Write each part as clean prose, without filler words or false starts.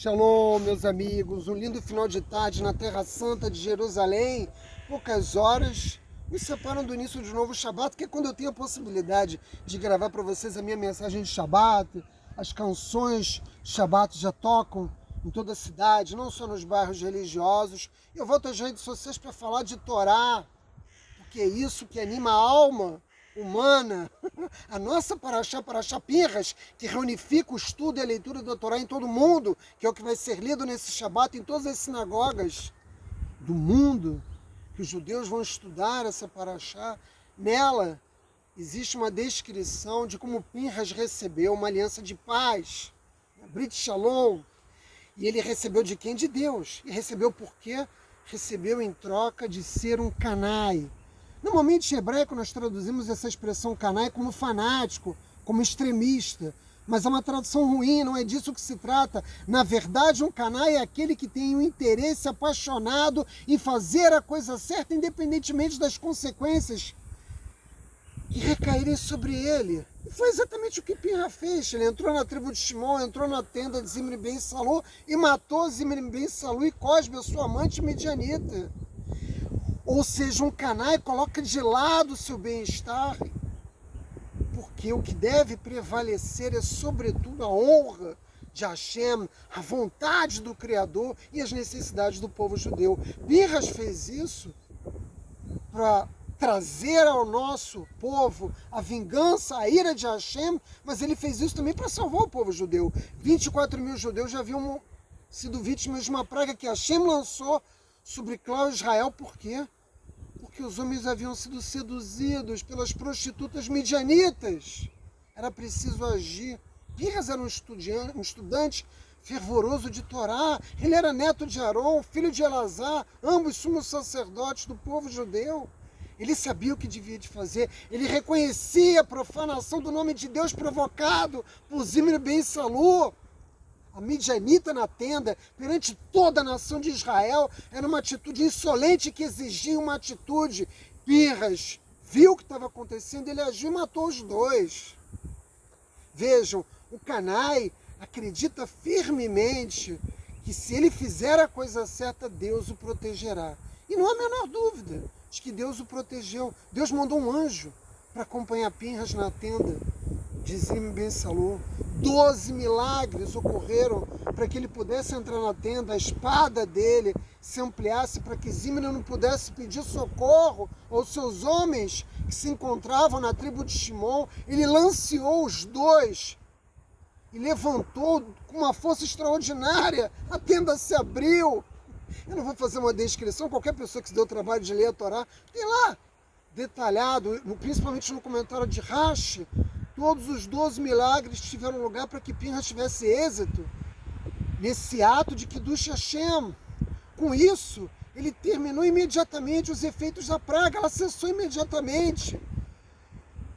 Shalom, meus amigos, um lindo final de tarde na Terra Santa de Jerusalém. Poucas horas me separam do início de novo Shabat, que é quando eu tenho a possibilidade de gravar para vocês a minha mensagem de Shabat. As canções Shabat já tocam em toda a cidade, não só nos bairros religiosos. Eu volto às redes sociais para falar de Torá, porque é isso que anima a alma humana. A nossa Parashá Pinhas, que reunifica o estudo e a leitura da Torá em todo o mundo, que é o que vai ser lido nesse Shabat em todas as sinagogas do mundo, que os judeus vão estudar essa Parashá. Nela existe uma descrição de como Pinhas recebeu uma aliança de paz, Brit Shalom, e ele recebeu de quem? De Deus. E recebeu por quê? Recebeu em troca de ser um canai. Normalmente em hebraico nós traduzimos essa expressão canai como fanático, como extremista, mas é uma tradução ruim, não é disso que se trata. Na verdade, um canai é aquele que tem um interesse apaixonado em fazer a coisa certa, independentemente das consequências que recaírem sobre ele. E foi exatamente o que Pinhas fez. Ele entrou na tribo de Shimon, entrou na tenda de Zimri ben Salu e matou Zimri ben Salu e Cosbe, a sua amante midianita. Ou seja, um canai coloca de lado o seu bem-estar, porque o que deve prevalecer é, sobretudo, a honra de Hashem, a vontade do Criador e as necessidades do povo judeu. Pinhas fez isso para trazer ao nosso povo a vingança, a ira de Hashem, mas ele fez isso também para salvar o povo judeu. 24 mil judeus já haviam sido vítimas de uma praga que Hashem lançou sobre Clã Israel. Por quê? Porque os homens haviam sido seduzidos pelas prostitutas midianitas. Era preciso agir. Pinhas era um estudante fervoroso de Torá. Ele era neto de Aron, filho de Elazar, ambos sumos sacerdotes do povo judeu. Ele sabia o que devia de fazer. Ele reconhecia a profanação do nome de Deus provocado por Zimri ben Salu. A midianita na tenda, perante toda a nação de Israel, era uma atitude insolente que exigia uma atitude. Pinhas viu o que estava acontecendo, ele agiu e matou os dois. Vejam, o canai acredita firmemente que se ele fizer a coisa certa, Deus o protegerá. E não há a menor dúvida de que Deus o protegeu. Deus mandou um anjo para acompanhar Pinhas na tenda de Zimri ben Salu. 12 milagres ocorreram para que ele pudesse entrar na tenda, a espada dele se ampliasse para que Zimri não pudesse pedir socorro aos seus homens que se encontravam na tribo de Shimon. Ele lanceou os dois e levantou com uma força extraordinária, a tenda se abriu. Eu não vou fazer uma descrição, qualquer pessoa que se deu o trabalho de ler a Torá, tem lá detalhado, principalmente no comentário de Rashi, todos os 12 milagres tiveram lugar para que Pinhas tivesse êxito nesse ato de Kiddush Hashem. Com isso, ele terminou imediatamente os efeitos da praga, ela cessou imediatamente.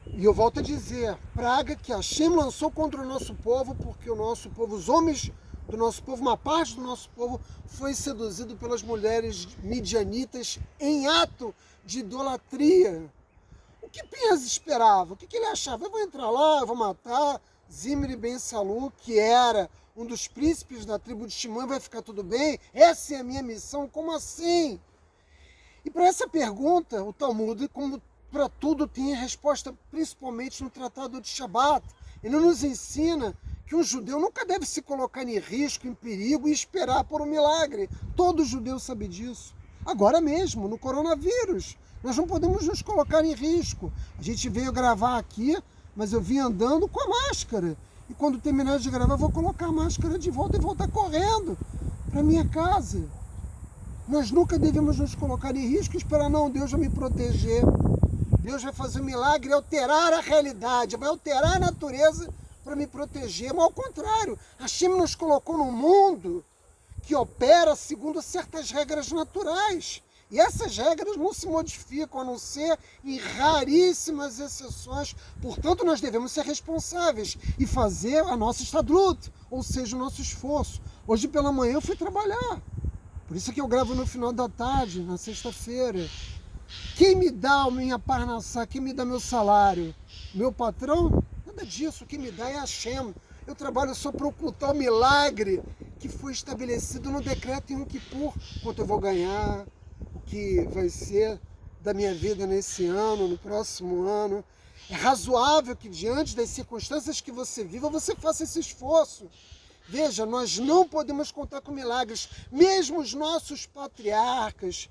E eu volto a dizer, praga que Hashem lançou contra o nosso povo, porque o nosso povo, os homens do nosso povo, uma parte do nosso povo, foi seduzido pelas mulheres midianitas em ato de idolatria. O que Pinhas esperava? O que ele achava? Eu vou entrar lá, eu vou matar Zimri ben Salu, que era um dos príncipes da tribo de Shimon, vai ficar tudo bem? Essa é a minha missão? Como assim? E para essa pergunta, o Talmud, como para tudo, tem a resposta, principalmente no Tratado de Shabat. Ele nos ensina que um judeu nunca deve se colocar em risco, em perigo e esperar por um milagre. Todo judeu sabe disso. Agora mesmo, no coronavírus, nós não podemos nos colocar em risco. A gente veio gravar aqui, mas eu vim andando com a máscara. E quando terminar de gravar, eu vou colocar a máscara de volta e voltar correndo para minha casa. Nós nunca devemos nos colocar em risco e esperar, não, Deus vai me proteger. Deus vai fazer um milagre, alterar a realidade, vai alterar a natureza para me proteger. Mas ao contrário, Hashem nos colocou num mundo que opera segundo certas regras naturais. E essas regras não se modificam, a não ser em raríssimas exceções. Portanto, nós devemos ser responsáveis e fazer a nossa estadlut, ou seja, o nosso esforço. Hoje pela manhã eu fui trabalhar. Por isso que eu gravo no final da tarde, na sexta-feira. Quem me dá a minha parnassá? Quem me dá meu salário? Meu patrão? Nada disso. Quem me dá é Hashem. Eu trabalho só para ocultar o milagre que foi estabelecido no decreto em Yom Kippur, quanto eu vou ganhar, o que vai ser da minha vida nesse ano, no próximo ano. É razoável que diante das circunstâncias que você viva, você faça esse esforço. Veja, nós não podemos contar com milagres. Mesmo os nossos patriarcas,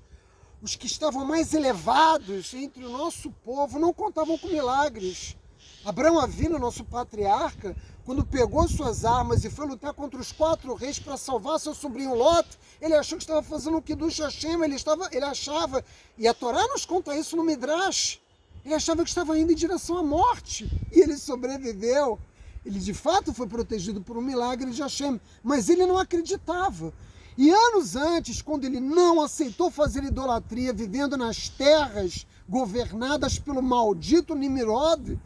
os que estavam mais elevados entre o nosso povo, não contavam com milagres. Abraão Avinu, nosso patriarca, quando pegou suas armas e foi lutar contra os 4 reis para salvar seu sobrinho Lot, ele achou que estava fazendo o Kiddush Hashem, ele achava, e a Torá nos conta isso no Midrash, ele achava que estava indo em direção à morte, e ele sobreviveu. Ele de fato foi protegido por um milagre de Hashem, mas ele não acreditava. E anos antes, quando ele não aceitou fazer idolatria, vivendo nas terras governadas pelo maldito Nimrod,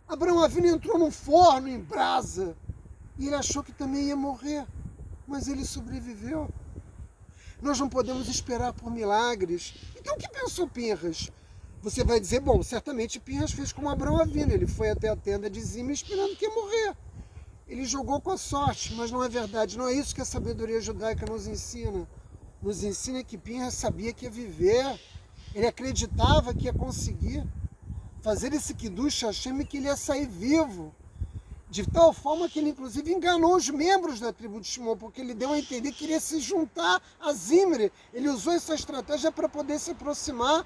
Abraão Avinu entrou num forno em brasa e ele achou que também ia morrer, mas ele sobreviveu. Nós não podemos esperar por milagres. Então o que pensou Pinhas? Você vai dizer, bom, certamente Pinhas fez como Abraão Avinu, ele foi até a tenda de Zima esperando que ia morrer. Ele jogou com a sorte, mas não é verdade, não é isso que a sabedoria judaica nos ensina. Nos ensina que Pinhas sabia que ia viver, ele acreditava que ia conseguir fazer esse Kiddush Hashem e que ele ia sair vivo. De tal forma que ele inclusive enganou os membros da tribo de Shimon, porque ele deu a entender que iria se juntar a Zimri. Ele usou essa estratégia para poder se aproximar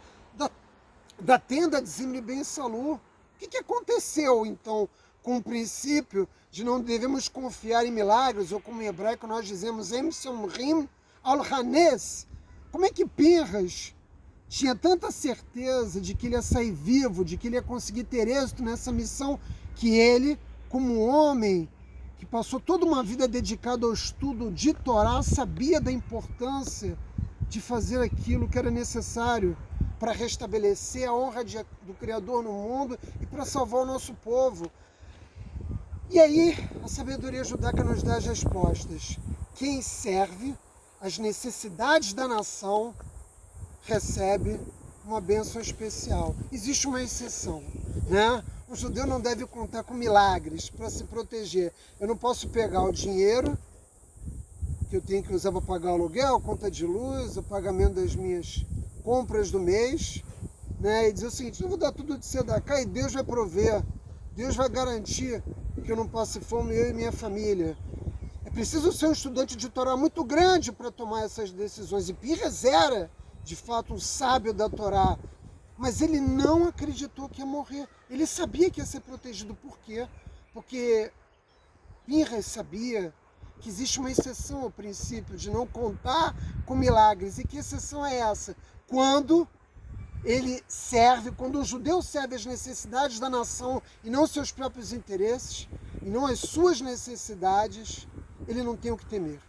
da tenda de Zimri ben Salu. O que aconteceu então com o princípio de não devemos confiar em milagres, ou como em hebraico nós dizemos, Em Somrim al-Hanes? Como é que Pinhas tinha tanta certeza de que ele ia sair vivo, de que ele ia conseguir ter êxito nessa missão, que ele, como homem que passou toda uma vida dedicado ao estudo de Torá, sabia da importância de fazer aquilo que era necessário para restabelecer a honra do Criador no mundo e para salvar o nosso povo. E aí a sabedoria judaica nos dá as respostas. Quem serve as necessidades da nação recebe uma bênção especial. Existe uma exceção, né? O judeu não deve contar com milagres para se proteger. Eu não posso pegar o dinheiro que eu tenho que usar para pagar o aluguel, conta de luz, o pagamento das minhas compras do mês, né? E dizer o seguinte, eu vou dar tudo de tzedakah e Deus vai prover. Deus vai garantir que eu não passe fome, eu e minha família. É preciso ser um estudante de Torá muito grande para tomar essas decisões. E Pinhas era, de fato, um sábio da Torá, mas ele não acreditou que ia morrer. Ele sabia que ia ser protegido. Por quê? Porque Pinhas sabia que existe uma exceção ao princípio de não contar com milagres. E que exceção é essa? Quando ele serve, quando o judeu serve as necessidades da nação e não seus próprios interesses, e não as suas necessidades, ele não tem o que temer.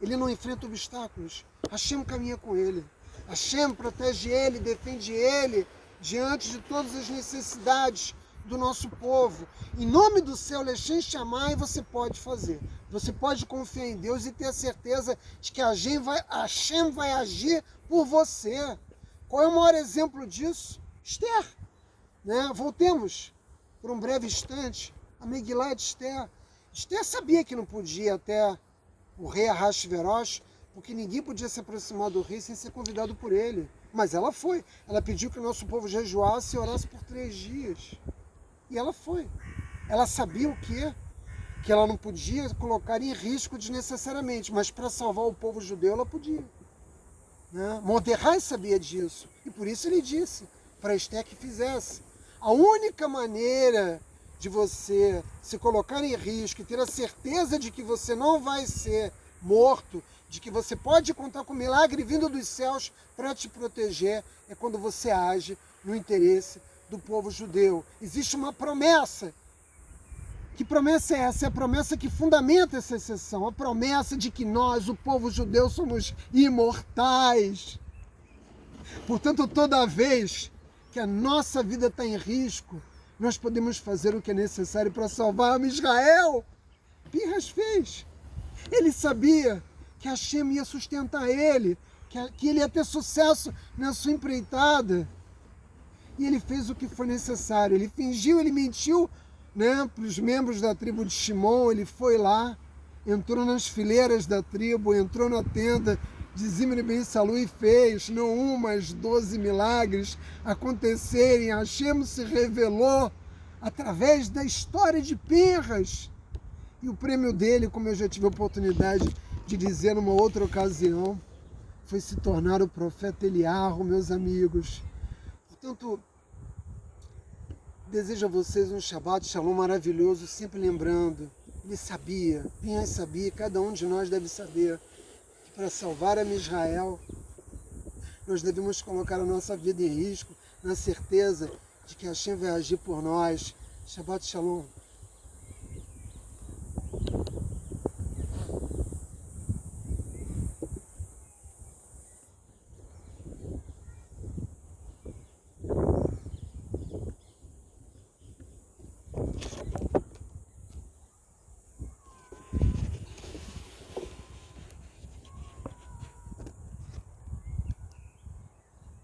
Ele não enfrenta obstáculos. Hashem caminha com ele. Hashem protege ele, defende ele diante de todas as necessidades do nosso povo. Em nome do céu, Lechem Shammai, você pode fazer. Você pode confiar em Deus e ter a certeza de que Hashem vai agir por você. Qual é o maior exemplo disso? Esther. Né? Voltemos por um breve instante a Megilá de Esther. Esther sabia que não podia ir até o rei Ahasverosh, porque ninguém podia se aproximar do rei sem ser convidado por ele. Mas ela foi. Ela pediu que o nosso povo jejuasse e orasse por 3 dias. E ela foi. Ela sabia o quê? Que ela não podia colocar em risco desnecessariamente, mas para salvar o povo judeu ela podia. Né? Mordecai sabia disso. E por isso ele disse para Esther que fizesse. A única maneira de você se colocar em risco e ter a certeza de que você não vai ser morto, de que você pode contar com um milagre vindo dos céus para te proteger, é quando você age no interesse do povo judeu. Existe uma promessa. Que promessa é essa? É a promessa que fundamenta essa exceção. A promessa de que nós, o povo judeu, somos imortais. Portanto, toda vez que a nossa vida está em risco, nós podemos fazer o que é necessário para salvar Israel. Pinhas fez. Ele sabia que Hashem ia sustentar ele, que ele ia ter sucesso na sua empreitada. E ele fez o que foi necessário. Ele fingiu, ele mentiu, né, para os membros da tribo de Shimon. Ele foi lá entrou nas fileiras da tribo, entrou na tenda de Zimri ben Salu e fez não um, mas 12 milagres acontecerem. Hashem se revelou através da história de Pinhas. E o prêmio dele, como eu já tive a oportunidade de dizer numa outra ocasião, foi se tornar o profeta Eliarro, meus amigos. Portanto, desejo a vocês um Shabbat Shalom maravilhoso, sempre lembrando, ele sabia, Pinhas sabia, cada um de nós deve saber, que para salvar a Israel, nós devemos colocar a nossa vida em risco, na certeza de que Hashem vai agir por nós. Shabbat Shalom.